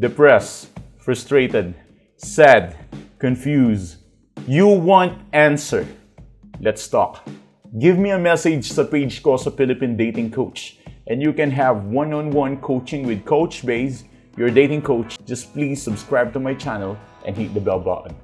depressed, frustrated, sad, confused. You want answer. Let's talk. Give me a message sa page ko sa Philippine Dating Coach and you can have one-on-one coaching with Coach Baze, your dating coach. Just please subscribe to my channel and hit the bell button.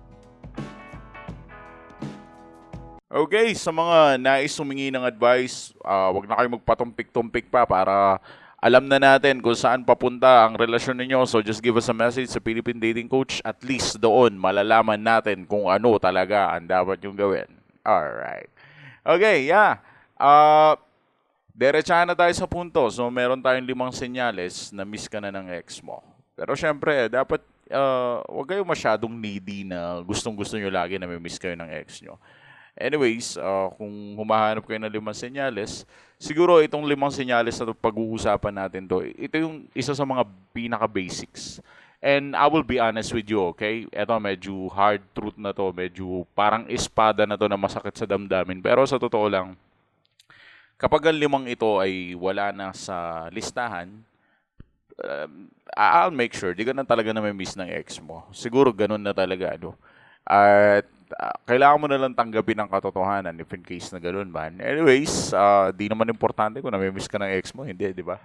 Okay, sa mga nais humingi ng advice, wag na kayo magpatumpik-tumpik pa para alam na natin kung saan papunta ang relasyon ninyo. So just give us a message sa Philippine Dating Coach. At least doon, malalaman natin kung ano talaga ang dapat yung gawin. Alright. Okay, yeah. Diretsahan na tayo sa punto. So meron tayong 5 senyales na miss ka na ng ex mo. Pero syempre, dapat wag kayo masyadong needy na gustong-gusto nyo lagi na may miss kayo ng ex nyo. Anyways, kung humahanap kayo ng 5 senyales, siguro itong 5 senyales na pag-uusapan natin to, ito yung isa sa mga pinaka-basics. And I will be honest with you, okay? Ito medyo hard truth na to, medyo parang espada na to na masakit sa damdamin. Pero sa totoo lang, kapag ang 5 ito ay wala na sa listahan, I'll make sure, di ka na talaga na may miss ng ex mo. Siguro ganun na talaga, ano? At kailangan mo na lang tanggapin ang katotohanan if in case na gano'n man. Anyways, di naman importante kung namimiss ka ng ex mo. Hindi, di ba?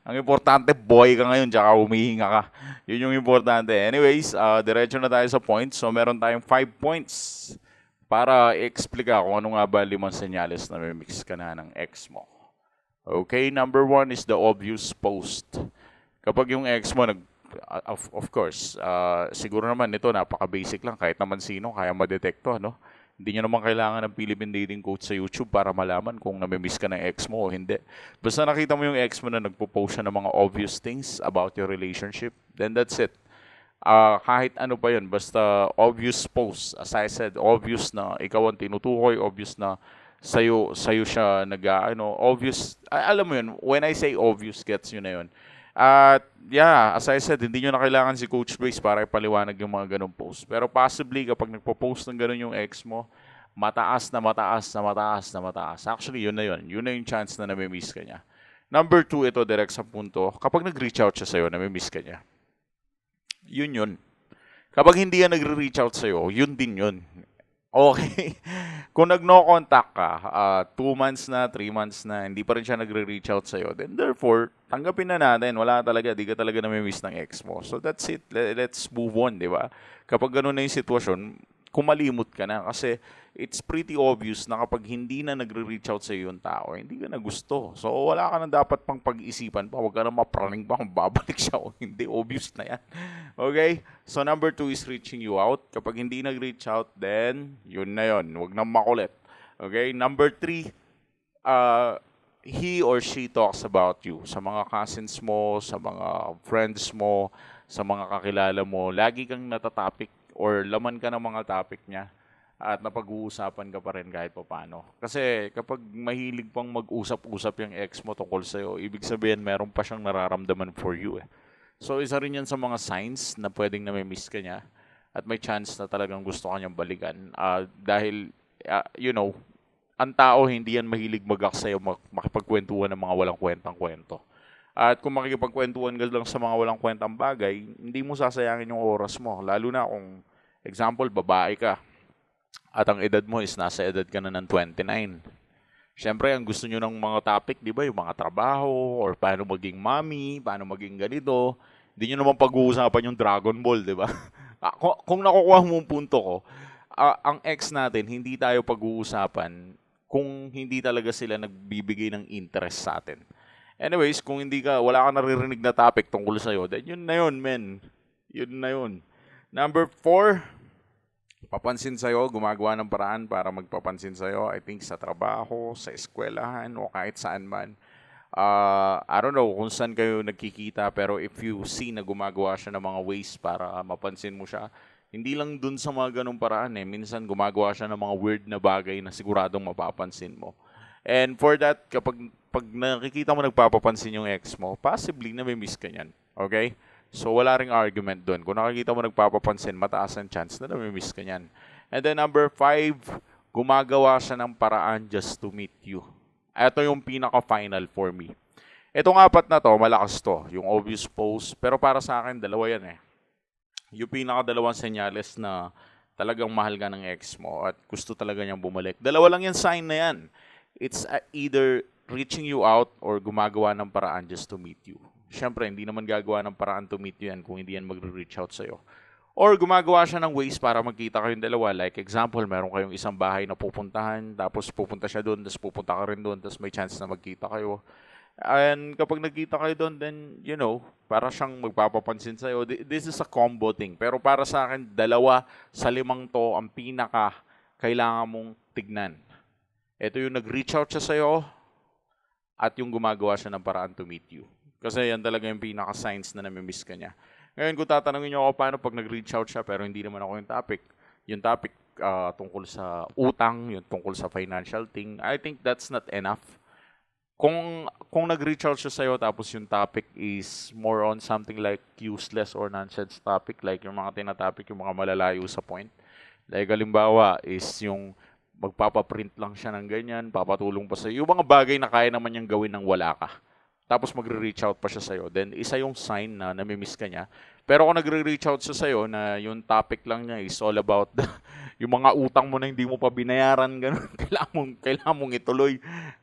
Ang importante, boy ka ngayon, tsaka humihinga ka. Yun yung importante. Anyways, diretso na tayo sa points. So, meron tayong 5 points para i-explica kung ano nga ba 5 senyales na namimiss ka na ng ex mo. Okay, number 1 is the obvious post. Kapag yung ex mo of course, siguro naman ito napaka-basic lang. Kahit naman sino, kaya ma-detekto, no? Hindi nyo naman kailangan ng Philippine Dating Coach sa YouTube para malaman kung namimiss ka ng ex mo o hindi. Basta nakita mo yung ex mo na nagpo-post siya ng mga obvious things about your relationship, then that's it. Kahit ano pa yun, basta obvious post. As I said, obvious na ikaw ang tinutukoy, obvious na sa'yo siya obvious. Alam mo yun, when I say obvious, gets yun na yun. At yeah, as I said, hindi nyo na kailangan si Coach Baze para ipaliwanag yung mga ganong post. Pero possibly, kapag nagpo-post ng ganon yung ex mo, mataas. Actually, yun na yun. Yun na yung chance na namimiss ka niya. Number 2, ito direct sa punto. Kapag nag-reach out siya sa'yo, namimiss ka niya. Yun. Kapag hindi yan nagre-reach out sa'yo, yun din yun. Okay. Kung nag-no contact ka, 2 months na, 3 months na, hindi pa rin siya nagre-reach out sa'yo, then therefore, tanggapin na natin. Wala talaga, di ka talaga namimiss ng ex mo. So that's it. Let's move on, di ba? Kapag gano'n na yung sitwasyon, kumalimot ka na. Kasi it's pretty obvious na kapag hindi na nagre-reach out sa'yo yung tao, hindi ka na gusto. So wala ka na dapat pang pag-isipan pa. Huwag ka na mapraning pa kung babalik siya o hindi. Obvious na yan. Okay? So number 2 is reaching you out. Kapag hindi nag-reach out, then yun na yun. Huwag na makulit. Okay? Number 3, he or she talks about you. Sa mga cousins mo, sa mga friends mo, sa mga kakilala mo, lagi kang natatopic or laman ka ng mga topic niya at napag-uusapan ka pa rin kahit pa paano. Kasi kapag mahilig pang mag-usap-usap yung ex mo tungkol sa'yo, ibig sabihin meron pa siyang nararamdaman for you. So isa rin yan sa mga signs na pwedeng namimiss ka niya at may chance na talagang gusto ka niyang balikan. Dahil, ang tao hindi yan mahilig mag-aksaya makipagkwentuhan ng mga walang kwentang kwento. At kung makikipagkwentuhan ka lang sa mga walang kwentang bagay, hindi mo sasayangin yung oras mo. Lalo na kung, example, babae ka at ang edad mo is nasa edad ka na ng 29. Siyempre, ang gusto nyo ng mga topic, di ba, yung mga trabaho or paano maging mommy, paano maging ganito. Hindi nyo naman pag-uusapan yung Dragon Ball, di ba? Kung nakukuha mo yung punto ko, ang ex natin, hindi tayo pag-uusapan kung hindi talaga sila nagbibigay ng interest sa atin. Anyways, kung wala ka naririnig na topic tungkol sa'yo, then yun na yun, men. Yun na yun. Number 4, papansin sa'yo, gumagawa ng paraan para magpapansin sa'yo. I think sa trabaho, sa eskwelahan, o kahit saan man. I don't know kung saan kayo nagkikita, pero if you see na gumagawa siya ng mga ways para mapansin mo siya, hindi lang dun sa mga ganong paraan minsan gumagawa siya ng mga weird na bagay na siguradong mapapansin mo. And for that, pag nakikita mo nagpapapansin yung ex mo, possibly namimiss ka niyan. Okay? So wala ring argument doon. Kung nakikita mo nagpapapansin, mataas ang chance na namimiss ka niyan. And then number 5, gumagawa siya ng paraan just to meet you. Ito yung pinaka-final for me. Itong apat na to, malakas to. Yung obvious pose. Pero para sa akin, dalawa yan eh. Yung pinakadalawang senyales na talagang mahal ka ng ex mo at gusto talaga niyang bumalik. Dalawa lang yung sign na yan. It's either reaching you out or gumagawa ng paraan just to meet you. Siyempre, hindi naman gagawa ng paraan to meet you yan kung hindi yan magre-reach out sa'yo. Or gumagawa siya ng ways para magkita kayong dalawa. Like example, meron kayong isang bahay na pupuntahan, tapos pupunta siya doon, tapos pupunta ka rin doon, tapos may chance na magkita kayo. And kapag nagkita kayo doon, then, you know, para siyang magpapapansin sa'yo. This is a combo thing. Pero para sa akin, 2 sa 5 to ang pinaka kailangan mong tignan. Ito yung nag-reach out siya sa'yo at yung gumagawa siya ng paraan to meet you. Kasi yan talaga yung pinaka-signs na namimiss ka niya. Ngayon, kung tatanungin niyo ako paano pag nag-reach out siya pero hindi naman ako yung topic tungkol sa utang, yung tungkol sa financial thing, I think that's not enough. Kung nag-reach out siya sa'yo tapos yung topic is more on something like useless or nonsense topic, like yung mga tinatopic, yung mga malalayo sa point. Like halimbawa is yung magpapaprint lang siya ng ganyan, papatulong pa sa'yo. Yung mga bagay na kaya naman niyang gawin nang wala ka. Tapos magre-reach out pa siya sa'yo. Then isa yung sign na namimiss ka niya. Pero kung nagre-reach out siya sa'yo na yung topic lang niya is all about yung mga utang mo na hindi mo pa binayaran, ganun, kailangan mong ituloy.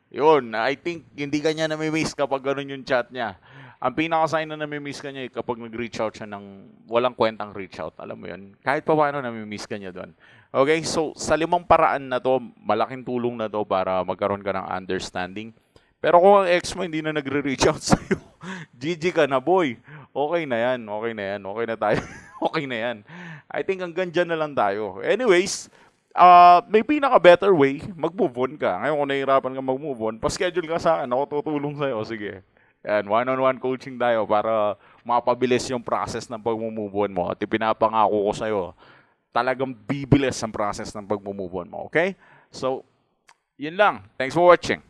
Yun, I think hindi ka niya namimiss kapag ganun yung chat niya. Ang pinaka-sign na namimiss ka niya kapag nag-reach out siya ng walang kwentang reach out. Alam mo yun? Kahit pa paano namimiss ka niya doon. Okay, so sa 5 paraan na to, malaking tulong na to para magkaroon ka ng understanding. Pero kung ang ex mo hindi na nagre-reach out sa'yo, GG ka na, boy. Okay na yan. Okay na tayo. Okay na yan. I think hanggang dyan na lang tayo. Anyways, may pinaka-better way, mag-move on ka. Ngayon kung nahihirapan ka mag-move on, pa-schedule ka sa akin, ako tutulong sa'yo. Sige. Yan, one-on-one coaching tayo para mapabilis yung process ng pag-move on mo. At ipinapangako ko sa'yo, talagang bibilis ang process ng pag-move on mo. Okay? So, yun lang. Thanks for watching.